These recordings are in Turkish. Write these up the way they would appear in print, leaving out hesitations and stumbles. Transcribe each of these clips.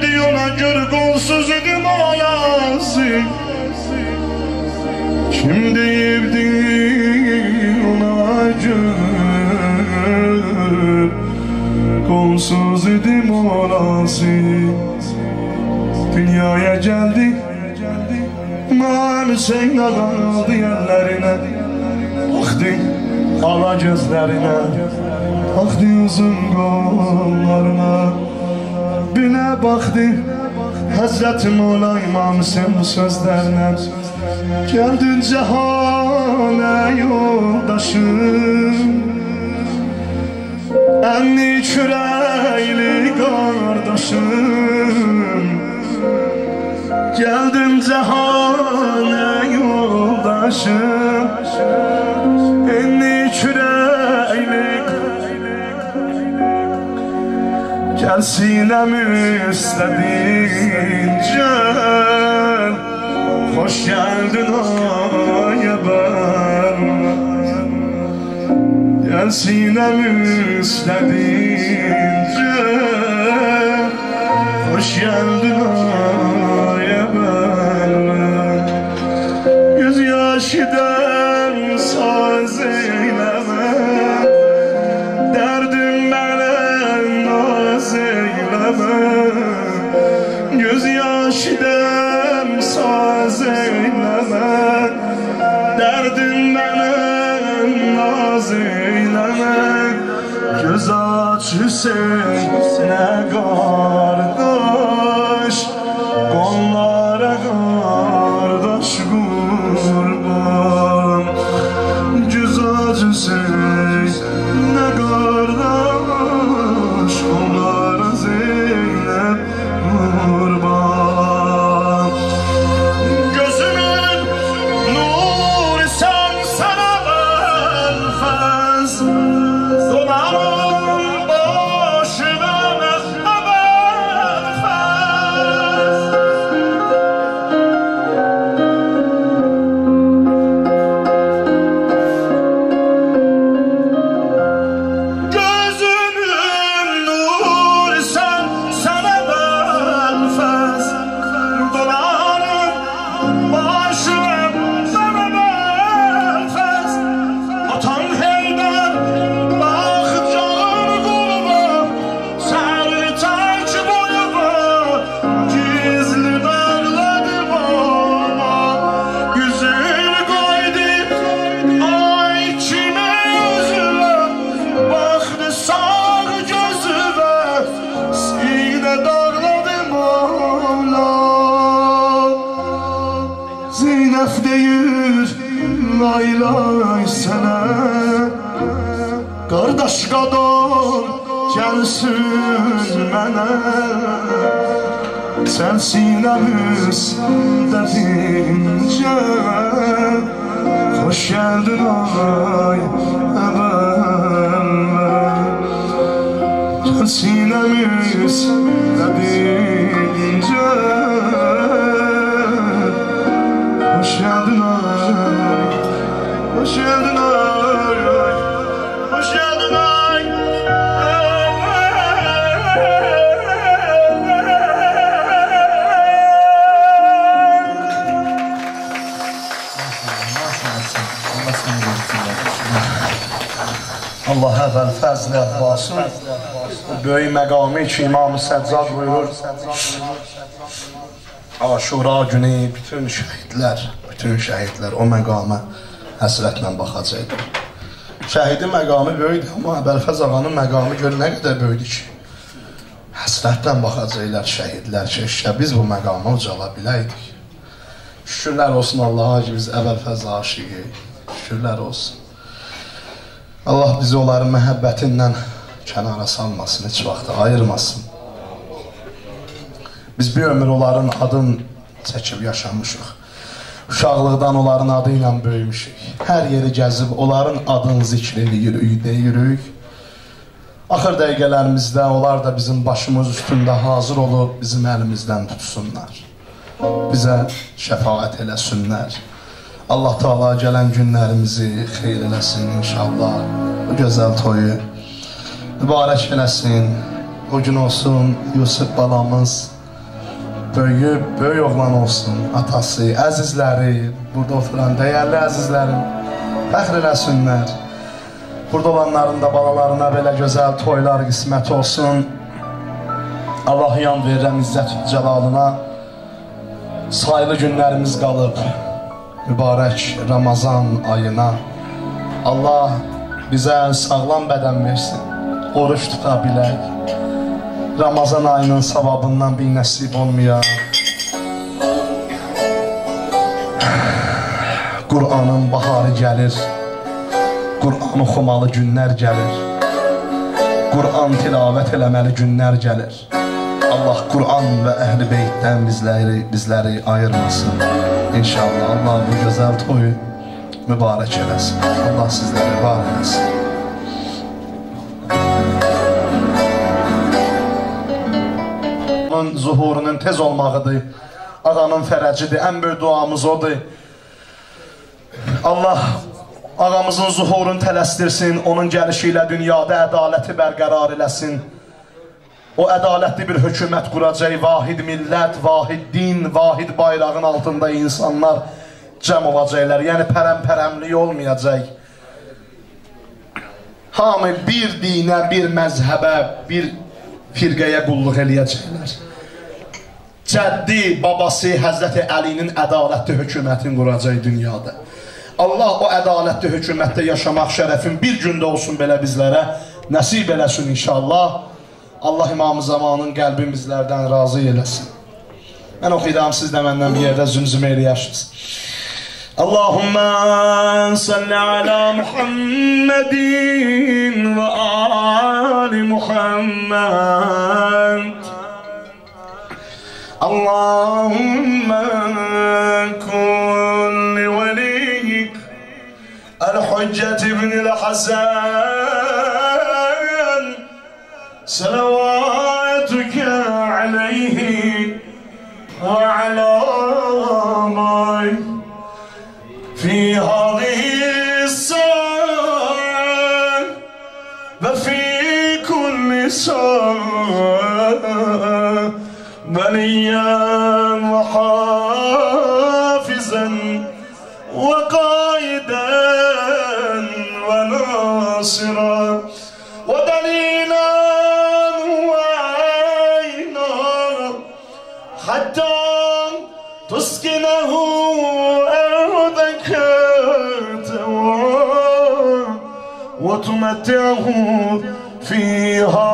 deyibdi ona gör qolsuz idim anası. Kim deyibdi ona gör qolsuz idim anası. Dünyaya geldi mani sen aldı yerlerine. Baktı ala gözlerine, baktı uzun kollarına. Bile baktı Hazretim olayım sen bu sözlerine. Geldin cehane yoldaşım, enli küreyli kardeşim. Geldin cehane yoldaşım, enli küreyli. Gel sinemi istedin gel, hoş geldin aya ben. Gel sinemi istedin gel, hoş geldin aya ben. Göz yaşıdan saz eyleme, derdim benim naz eyleme. Göz yaşıdan saz eyleme, derdim benim naz eyleme. Göz aç Hüseyin'e kardeş, kollara kardeş kurban. Göz aç Hüseyin'e kardeş, kollara Zeynep kurban. Gözümün nuru sen sana benfez, dolarım başına benfez. Gözümün nuru sen sana benfez, dolarım başına benfez. Atan Heydar bak canım kuluma, sertaç boyuma, gizli darladı bana. Yüzünü koydu ay kime yüzüme, baktı sağ gözüme, sine darladı bana. Zeynep deyir lay lay sana, kardeş kadar gelsin mənə. Sen sinemiz dedince, hoş geldin ay evvelme. Sen sinemiz dedince, hoş geldin ay, hoş geldin ay, hoş geldin ay. Allah evvel fəzl Abbasın böyük məqamı ki İmam-ı Səccad buyurur. Aşura günü bütün şəhidlər o məqama həsrətlə baxacaqdır. Şəhidin məqamı böyükdür, amma Əbəlfəz ağanın məqamı gör nə qədər böyükdür ki, həsrətlə baxacaqlar şəhidlər ki, biz bu məqama ucala biləydik. Şükürlər olsun Allaha ki, biz Əbəlfəz aşiqiyik. Şükürlər olsun. Allah bizi onların məhəbbətindən kənara salmasın, heç vaxt ayırmasın. Biz bir ömür onların adını çəkib yaşamışıq. Uşaqlıqdan onların adı ilə böyümüşük. Hər yeri gəzib onların adını zikr edirik, deyirik. Axır dəqiqələrimizdə onlar da bizim başımız üstündə hazır olub bizim əlimizdən tutsunlar. Bizə şəfaət eləsinlər. Allah Teala gələn günlərimizi xeyir eləsin inşallah. Bu gözəl toyu mübarək eləsin. O gün olsun Yusuf balamız böyük oğlan olsun, atası, əzizləri, burada oturan dəyərli əzizlərim, fəxr eləsinlər. Burada olanların da balalarına belə gözəl toylar qismət olsun. Allah yan verirəm İzzət Cəlalına. Sayılı günlərimiz qalıb mübarək Ramazan ayına. Allah bizə sağlam bədən versin, oruç tuta bilək. Ramazan ayının savabından bir nəsib olmayaq. Qur'anın baharı gəlir, Qur'an oxumalı günlər gəlir, Qur'an tilavət eləməli günlər gəlir. Allah Qur'an və əhl-i beytdən bizləri ayırmasın. İnşallah Allah bu gözəl toyu mübarək eləsin. Allah sizləri var eləsin. Onun zuhurunun tez olmağıdır. Ağanın fərəcidir. Ən böyük duamız odur. Allah ağamızın zuhurunu tələsdirsin. Onun gəlişi ilə dünyada ədaləti bərqərar eləsin. O ədalətli bir hökumət quracaq. Vahid millət, vahid din, vahid bayrağın altında insanlar cəm olacaqlar. Yəni pərəm-pərəmlik olmayacaq. Hamı bir dinə, bir məzhəbə, bir firqəyə qulluq eləyəcəklər. Cəddi, babası Həzrəti Əlinin ədalətli hökumətini quracaq dünyada. Allah o ədalətli hökumətdə yaşamaq şərəfin bir gündə olsun belə bizlərə nəsib eləsin inşallah. Allah İmam-ı Zamanın qəlbimizlərdən razı eləsin. Mən oxuyacağım, siz də məndən bir yerdə zümzümə eləyərsiniz. Allahümmə salli alə Muhammedin və ali Muhammed. Allahümmə kun li veliyik el-Hüccet ibn-i Hasan salavatüke aleyhi ve alamay في هذه الساعة وفي كل ساعة بليا وحافظا وقائدا وناصرا ودليلا وعينا حتى تسكنه وتمتعه فيها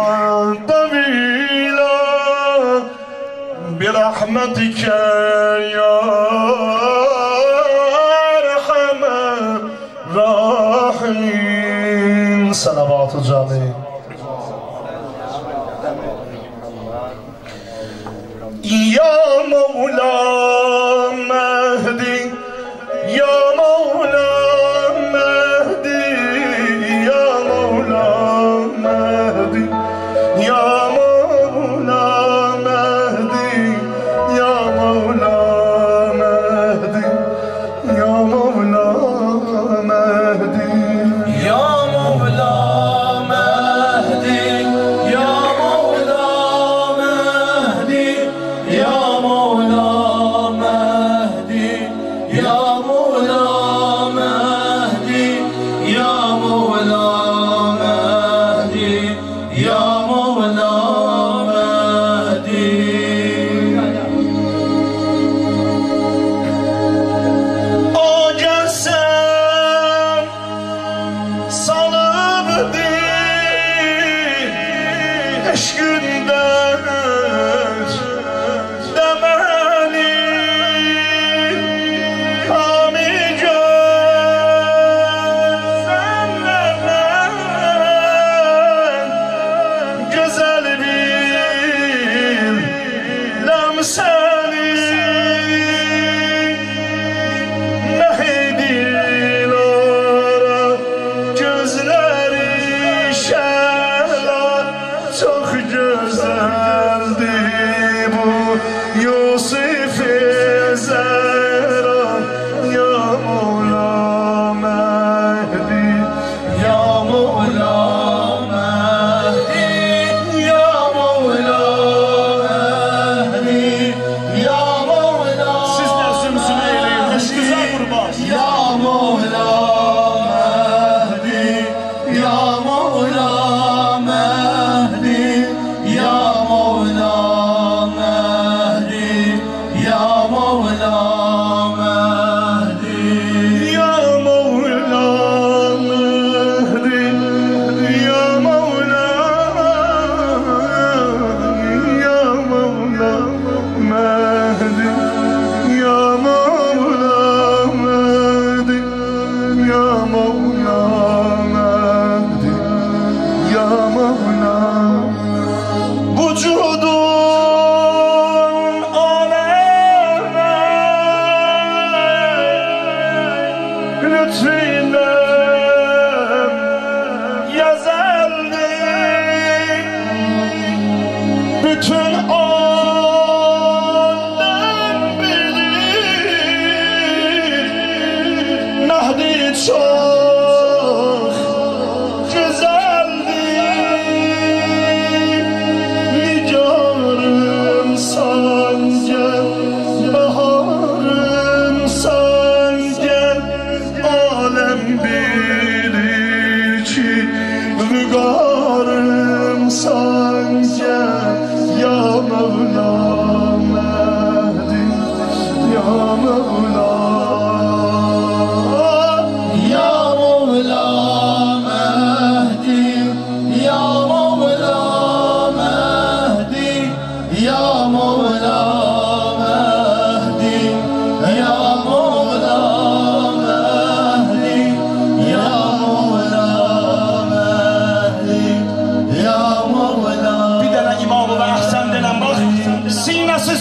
طويلا برحمتك يا أرحم الراحمين. صلوات جامع. يا مولا مهدي يا مولا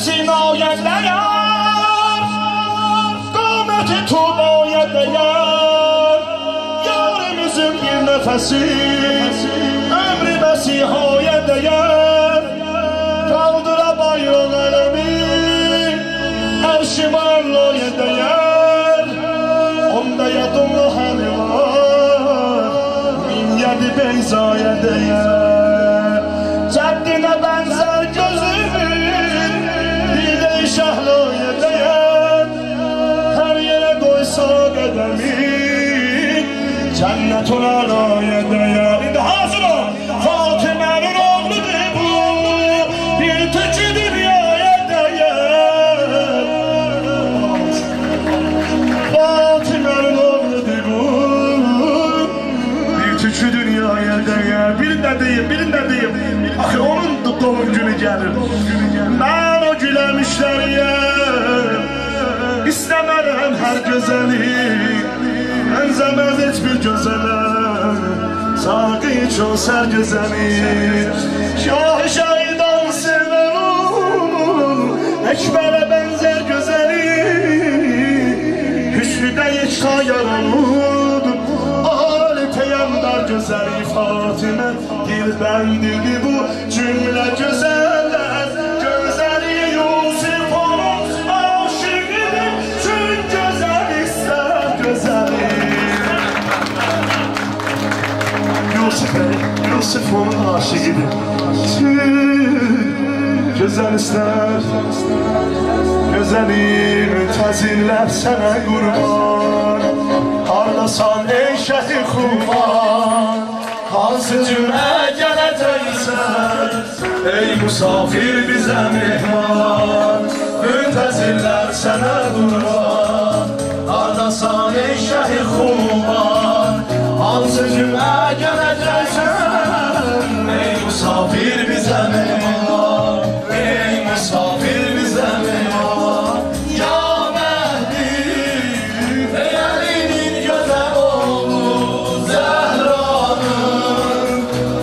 سینای دیار قامت تو باید دیار یارمizin bir nefesi ömrü mesihaya değer kaldıra bayrak elemi erşim arloya değer onda yadımlı hali var min yedi beyzaya değer ceddine benzer gözümün dile şahloya değer her yere koysa kademi cennet oraya değer. İndi hazır ol. Fatime'nin oğludur bu, bir tücü dünyaya değer. Fatime'nin oğludur bu, bir tücü dünyaya değer. Birinde deyim. Axı onun doğum günü gelir. Ben o gülemişleriye istemem her güzeli. Benzemez hiçbir gözele Sakı çok ser güzeli Şah-ı şahidan severim Ekber'e benzer güzeli Hüsnü'de hiç hayal olur Ali peygamber güzeli Fatime Dilbendirdi bu cümle güzeller Gözeli Yusuf onun aşıkıdır Çünkü güzel ister güzeli Yusuf onun aşıkıdır Güzel ister Gözeli müntezirler sana kurban Hardasan ey şehir kurban Hansı cümle geleceksen Ey musafir bize mihman Müntezirler sana kurban Hardasan ey şehir kurban Hansı cümle geleceksen Ey musafir bize mehman Ey musafir bize mehman Ya Mehdi Ey elinin güzel oğlu Zehra'nın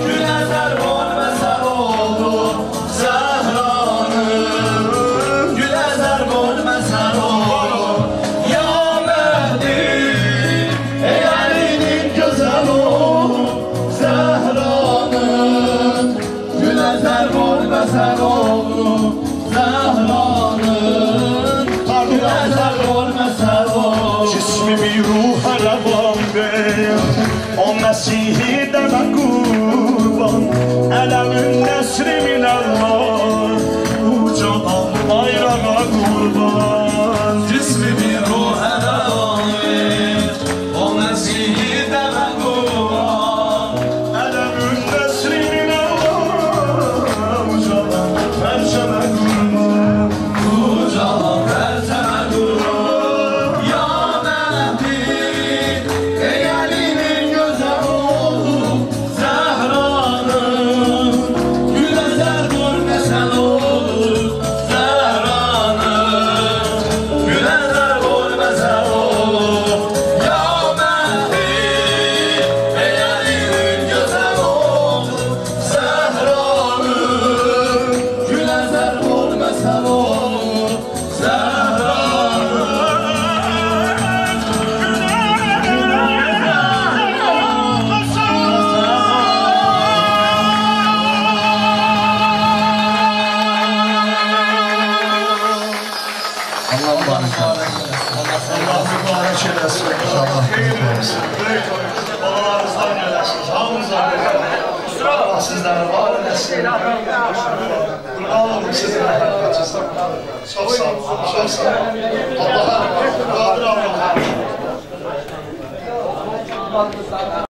Gülezer var meser oldu Zehra'nın Gülezer var meser oldu Ya Mehdi Ey elinin güzel oğlu Zehra'nın Gülezer var meser oldu Zehra'nın Gülezer var meser oldu Cismi bir ruha revan ver O Mesih'i deme kurban Elemin nesri minallah Ucadan bayrağa kurban Cismi bir ruha revan ver O Mesih'i deme kurban Elemin nesri minallah Ucadan perşeme kurban Ucadan perşeme kurban Ya Mehdi Ey elinin güzel oğlu Zehra'nın Gülezer görmesen olur Zehra'nın Gülezer görmesen olur Ya Mehdi Ey elinin güzel oğlu Zehra'nın Gülezer görmesen olur Zehra'nın Allah mübarek eylesin. İnşallah babalarınızdan gelirsiniz. Hamınızdan gelirsiniz. Allah sizleri var eylesin. Kurban olun sizin rəhmətinizdən. Çox sağ olun. Çok sağ olun. Allah'a emanet olun.